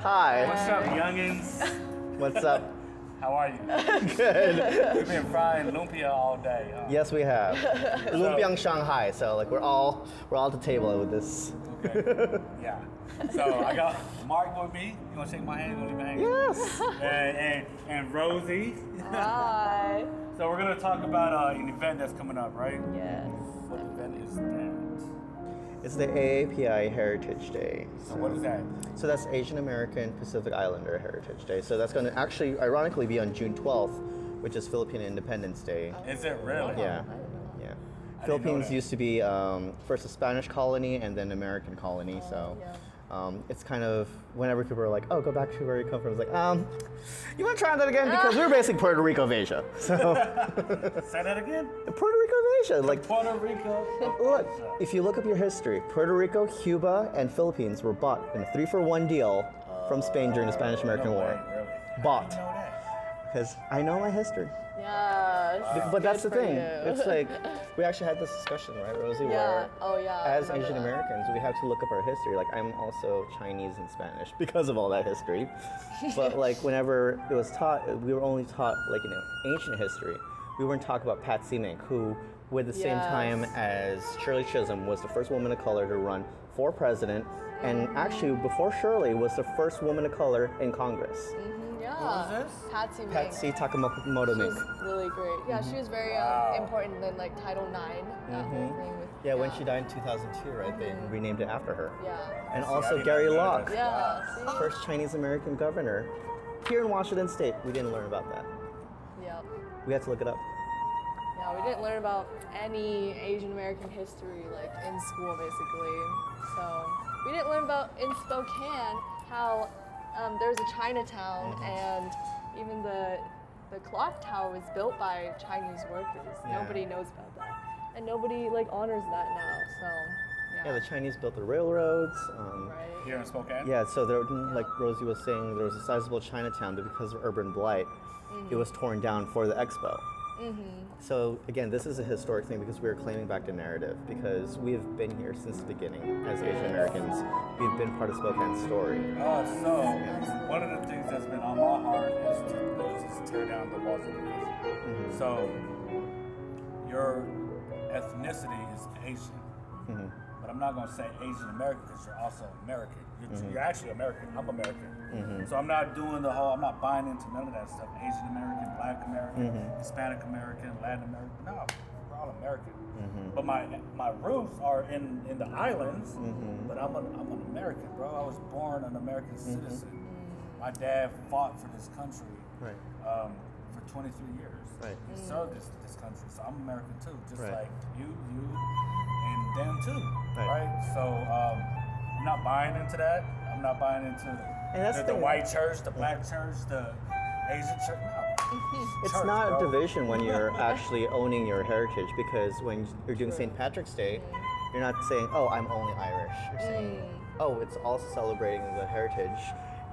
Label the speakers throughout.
Speaker 1: Hi.
Speaker 2: What's up, youngins?
Speaker 1: What's up?
Speaker 2: How are you?
Speaker 1: Good.
Speaker 2: We've been frying lumpia all day. Huh?
Speaker 1: Yes, we have. Lumpiang Shanghai. So like we're all at the table with this.
Speaker 2: Okay. Yeah. So I got Mark with me. You wanna shake my hand? You wanna leave my hand?
Speaker 1: Yes.
Speaker 2: And Rosie.
Speaker 3: Hi.
Speaker 2: So we're gonna talk about an event that's coming up, right?
Speaker 3: Yes.
Speaker 2: What event is that?
Speaker 1: It's the AAPI Heritage Day.
Speaker 2: So what is that?
Speaker 1: So that's Asian American Pacific Islander Heritage Day. So that's going to actually, ironically, be on June 12th, which is Philippine Independence Day.
Speaker 2: Is it really?
Speaker 1: Yeah. Yeah.
Speaker 2: didn't know
Speaker 1: Philippines
Speaker 2: that.
Speaker 1: used to be first a Spanish colony and then American colony. So it's kind of whenever people are like, "Oh, go back to where you come from," it's like, you want to try that again because we're basically Puerto Rico of Asia. So
Speaker 2: Say that again?
Speaker 1: Puerto Rico of Asia, like.
Speaker 2: Puerto Rico.
Speaker 1: Look, if you look up your history, Puerto Rico, Cuba, and Philippines were bought in a 3-for-1 deal from Spain during the Spanish-American
Speaker 2: No
Speaker 1: War.
Speaker 2: way, really?
Speaker 1: Bought.
Speaker 2: I didn't know that.
Speaker 1: Because I know my history.
Speaker 3: Yes.
Speaker 1: But that's the
Speaker 3: Good for
Speaker 1: thing.
Speaker 3: you.
Speaker 1: It's like, we actually had this discussion, right, Rosie?
Speaker 3: Yeah.
Speaker 1: Where
Speaker 3: Oh, yeah. I
Speaker 1: as
Speaker 3: remember
Speaker 1: Asian
Speaker 3: that.
Speaker 1: Americans, we have to look up our history. Like, I'm also Chinese and Spanish because of all that history. But, like, whenever it was taught, we were only taught, like, ancient history. We weren't taught about Patsy Mink, who, with the same time as Shirley Chisholm, was the first woman of color to run for president, and actually, before Shirley, was the first woman of color in Congress.
Speaker 3: Yeah.
Speaker 2: Who is this?
Speaker 3: Patsy Mink.
Speaker 1: Patsy Takemoto Mink.
Speaker 3: She's really great. Yeah, she was very
Speaker 2: Wow.
Speaker 3: important in like Title IX. That whole thing with,
Speaker 1: Yeah, when she died in 2002, right, they renamed it after her.
Speaker 3: Yeah.
Speaker 1: And
Speaker 2: See, I
Speaker 1: also
Speaker 2: didn't
Speaker 1: Gary
Speaker 2: know that.
Speaker 1: Locke,
Speaker 3: Yeah. See?
Speaker 1: first Chinese American governor here in Washington State. We didn't learn about that.
Speaker 3: Yep.
Speaker 1: We had to look it up.
Speaker 3: Yeah, we didn't learn about any Asian American history like in school basically. So we didn't learn about in Spokane how there's a Chinatown and even the clock tower was built by Chinese workers.
Speaker 1: Yeah.
Speaker 3: Nobody knows about that, and nobody like honors that now. So
Speaker 1: Yeah, the Chinese built the railroads.
Speaker 3: right.
Speaker 2: Here in Spokane?
Speaker 1: Yeah, so there, like Rosie was saying, there was a sizable Chinatown, but because of urban blight, it was torn down for the expo. So again, this is a historic thing because we're claiming back the narrative because we've been here since the beginning as Asian Americans. We've been part of Spokane's story.
Speaker 2: So one of the things that's been on my heart is to tear down the walls of division. So your ethnicity is Asian, but I'm not going to say Asian American because you're also American. You're actually American. I'm American. So I'm not doing the whole. I'm not buying into none of that stuff. Asian American, Black American, Hispanic American, Latin American. No, we're all American. But my roots are in the islands. But I'm an American, bro. I was born an American citizen. My dad fought for this country
Speaker 1: Right.
Speaker 2: for 23 years.
Speaker 1: Right.
Speaker 2: He served this country, so I'm American too, just
Speaker 1: Right.
Speaker 2: like you, and them too,
Speaker 1: Right.
Speaker 2: right? So I'm not buying into that. I'm not buying into
Speaker 1: that's
Speaker 2: the
Speaker 1: the thing.
Speaker 2: white church, the black church, the Asian church. No.
Speaker 1: It's
Speaker 2: Church,
Speaker 1: not
Speaker 2: bro.
Speaker 1: a division when you're actually owning your heritage because when you're doing St. Patrick's Day, you're not saying, oh, I'm only Irish. You're saying, oh, it's also celebrating the heritage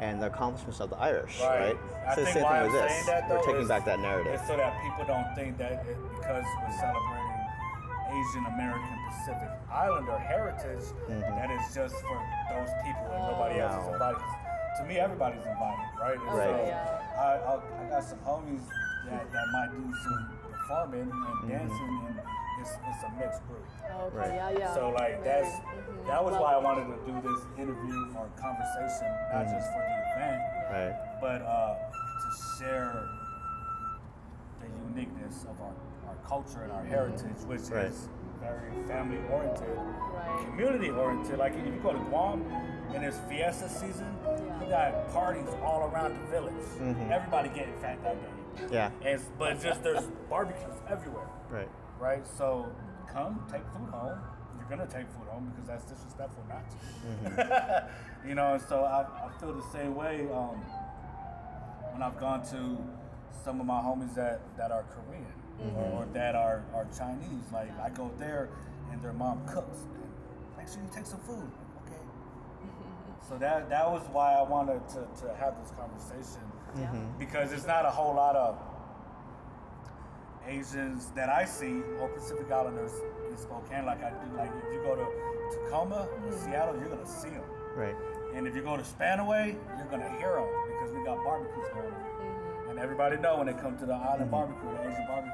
Speaker 1: and the accomplishments of the Irish, right?
Speaker 2: I
Speaker 1: So the
Speaker 2: think
Speaker 1: same
Speaker 2: why
Speaker 1: thing
Speaker 2: I'm
Speaker 1: with
Speaker 2: saying
Speaker 1: this.
Speaker 2: that, though,
Speaker 1: We're taking
Speaker 2: is-
Speaker 1: back that narrative.
Speaker 2: It's so that people don't think that because we're celebrating Asian American Pacific Islander heritage, that it's just for those people and nobody else is
Speaker 1: No.
Speaker 2: invited. 'Cause to me, everybody's invited, right? And
Speaker 1: Right.
Speaker 2: So
Speaker 3: Yeah.
Speaker 2: I got some homies that might do some performing and dancing, and it's a mixed group.
Speaker 3: Okay.
Speaker 1: Right.
Speaker 3: Yeah. Yeah.
Speaker 2: So like
Speaker 3: Very,
Speaker 2: that was
Speaker 3: love
Speaker 2: why I
Speaker 3: it.
Speaker 2: wanted to do this interview or conversation, not just for the event,
Speaker 1: Right.
Speaker 2: but to share the uniqueness of our culture and our heritage, which
Speaker 1: Right.
Speaker 2: is very family oriented,
Speaker 3: Right.
Speaker 2: community oriented. Like if you go to Guam and it's fiesta season, you got parties all around the village. Everybody getting fat that day.
Speaker 1: Yeah.
Speaker 2: But it's just there's barbecues everywhere.
Speaker 1: Right.
Speaker 2: Right? So come, take food home. You're gonna take food home because that's disrespectful not to. You know, and so I feel the same way when I've gone to some of my homies that are Korean or that are Chinese. Like I go there and their mom cooks. And make sure you take some food. Okay. So that was why I wanted to have this conversation because it's not a whole lot of Asians that I see or Pacific Islanders in Spokane like I do. Like if you go to Tacoma or Seattle, you're gonna see them.
Speaker 1: Right.
Speaker 2: And if you go to Spanaway, you're gonna hear them because we got barbecues going on. And everybody know when they come to the island barbecue, the Asian barbecue,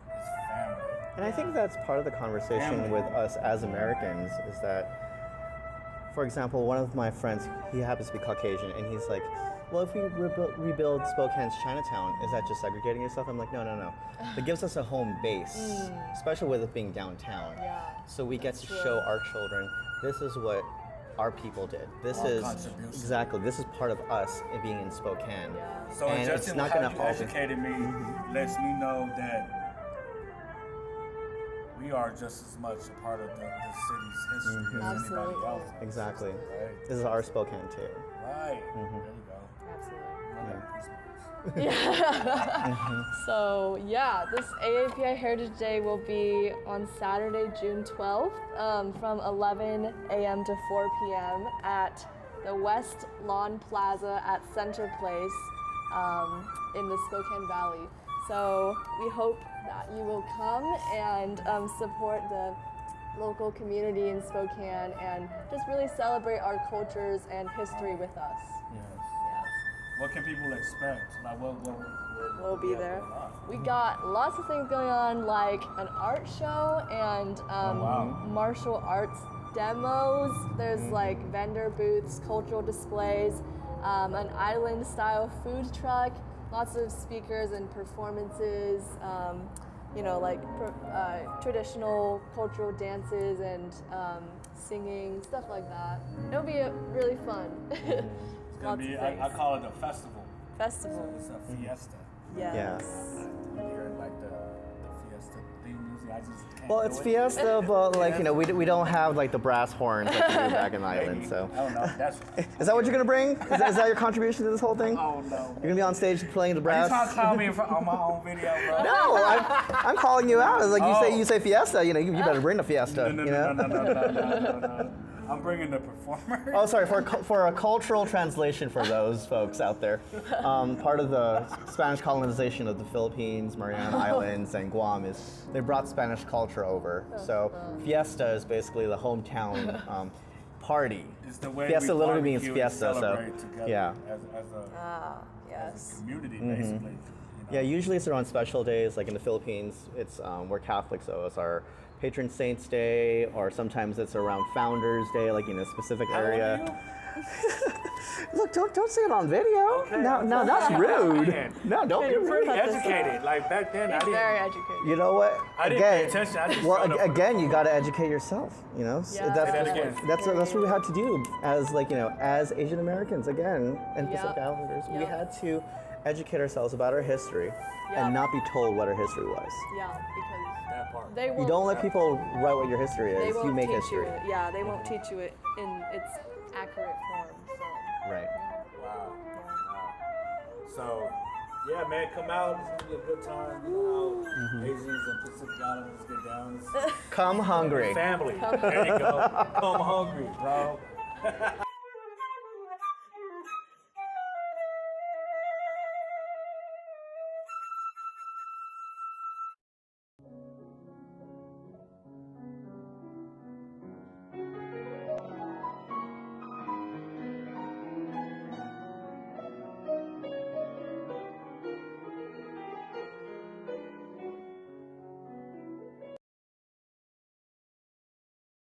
Speaker 2: it's family.
Speaker 1: And I think that's part of the conversation
Speaker 2: Family.
Speaker 1: with us as Americans is that, for example, one of my friends, he happens to be Caucasian, and he's like, well, if we rebuild Spokane's Chinatown, is that just segregating yourself? I'm like, no. It gives us a home base, especially with it being downtown.
Speaker 3: Yeah,
Speaker 1: So we get to
Speaker 3: true.
Speaker 1: show our children, this is what our people did. This
Speaker 2: Our
Speaker 1: is,
Speaker 2: contribution.
Speaker 1: exactly, this is part of us in being in Spokane.
Speaker 3: Yeah.
Speaker 2: So
Speaker 1: And
Speaker 2: just
Speaker 1: it's not
Speaker 2: how
Speaker 1: gonna
Speaker 2: you
Speaker 1: always-
Speaker 2: educated me lets me know that we are just as much a part of the city's history as anybody
Speaker 3: Absolutely.
Speaker 2: else.
Speaker 1: Exactly.
Speaker 2: Right.
Speaker 1: This is our Spokane too.
Speaker 2: Right. There you go.
Speaker 3: Absolutely. Yeah. So yeah, this AAPI Heritage Day will be on Saturday, June 12th, from 11 a.m. to 4 p.m. at the West Lawn Plaza at Center Place in the Spokane Valley. So we hope that you will come and support the local community in Spokane and just really celebrate our cultures and history with us.
Speaker 2: Yes.
Speaker 3: Yeah.
Speaker 2: What can people expect? Like what
Speaker 3: We'll be
Speaker 2: yeah,
Speaker 3: there.
Speaker 2: going on?
Speaker 3: We got lots of things going on, like an art show and
Speaker 2: wow.
Speaker 3: martial arts demos. There's like vendor booths, cultural displays, an island-style food truck, lots of speakers and performances. Like traditional cultural dances and singing, stuff like that. It'll be really fun.
Speaker 2: It's gonna
Speaker 3: Lots
Speaker 2: be
Speaker 3: of
Speaker 2: I
Speaker 3: things.
Speaker 2: call it a festival.
Speaker 3: Festival.
Speaker 2: It's a fiesta.
Speaker 3: Yes.
Speaker 2: I'm hearing like the fiesta theme music. I just can't
Speaker 1: Well,
Speaker 2: do
Speaker 1: it's
Speaker 2: it.
Speaker 1: fiesta, but like, we don't have like the brass horns like we do back in the island,
Speaker 2: Maybe.
Speaker 1: so.
Speaker 2: I don't know. That's
Speaker 1: Is that what you're gonna bring? Is that your contribution to this whole thing?
Speaker 2: oh no.
Speaker 1: You're gonna be on stage playing the
Speaker 2: Are
Speaker 1: brass?
Speaker 2: you trying to call me on my own video, bro?
Speaker 1: No, I'm calling you out. It's like
Speaker 2: Oh.
Speaker 1: you say fiesta, you better bring the fiesta,
Speaker 2: No. No. I'm bringing the performer.
Speaker 1: Oh, sorry, for a cultural translation for those folks out there. Part of the Spanish colonization of the Philippines, Mariana Islands, and Guam is they brought Spanish culture over. So fiesta is basically the hometown party.
Speaker 2: It's the way
Speaker 1: Fiesta
Speaker 2: we
Speaker 1: literally means
Speaker 2: barbecue and
Speaker 1: fiesta, so
Speaker 2: celebrate together
Speaker 1: yeah.
Speaker 2: as
Speaker 3: Ah,
Speaker 2: a
Speaker 3: yes.
Speaker 2: community, basically. You
Speaker 1: Yeah,
Speaker 2: know?
Speaker 1: usually it's around special days, like in the Philippines, it's we're Catholic, so it's our Patron Saints Day, or sometimes it's around Founders Day, like in a specific
Speaker 2: How old
Speaker 1: area.
Speaker 2: are you?
Speaker 1: Look, don't say it on video.
Speaker 2: Okay.
Speaker 1: No, that's rude.
Speaker 2: Man.
Speaker 1: No, don't be
Speaker 2: You're pretty
Speaker 1: rude.
Speaker 2: educated. Like back then, I
Speaker 3: He's
Speaker 2: didn't.
Speaker 3: very educated.
Speaker 1: You know what?
Speaker 2: I didn't pay attention. I just
Speaker 1: well,
Speaker 2: showed up for the
Speaker 1: again, you
Speaker 2: food.
Speaker 1: got to educate yourself. You know,
Speaker 3: Yeah.
Speaker 1: that's
Speaker 2: Say that again.
Speaker 1: that's what we had to do as as Asian Americans again and
Speaker 3: Yep.
Speaker 1: Pacific Islanders. We
Speaker 3: Yep.
Speaker 1: had to educate ourselves about our history
Speaker 3: Yep.
Speaker 1: and not be told what our history was.
Speaker 3: Yeah, because
Speaker 2: That part.
Speaker 3: they won't.
Speaker 1: You don't let people write what your history
Speaker 3: They
Speaker 1: is.
Speaker 3: won't
Speaker 1: You make
Speaker 3: teach
Speaker 1: history.
Speaker 3: you it. Yeah, they won't teach you it in its accurate form. So.
Speaker 1: Right.
Speaker 2: Wow. So, yeah, man, come out. It's gonna be a good time. You know how Asians and Pacific Islanders get down. It's
Speaker 1: Come hungry.
Speaker 2: family. There you go. Come hungry, bro.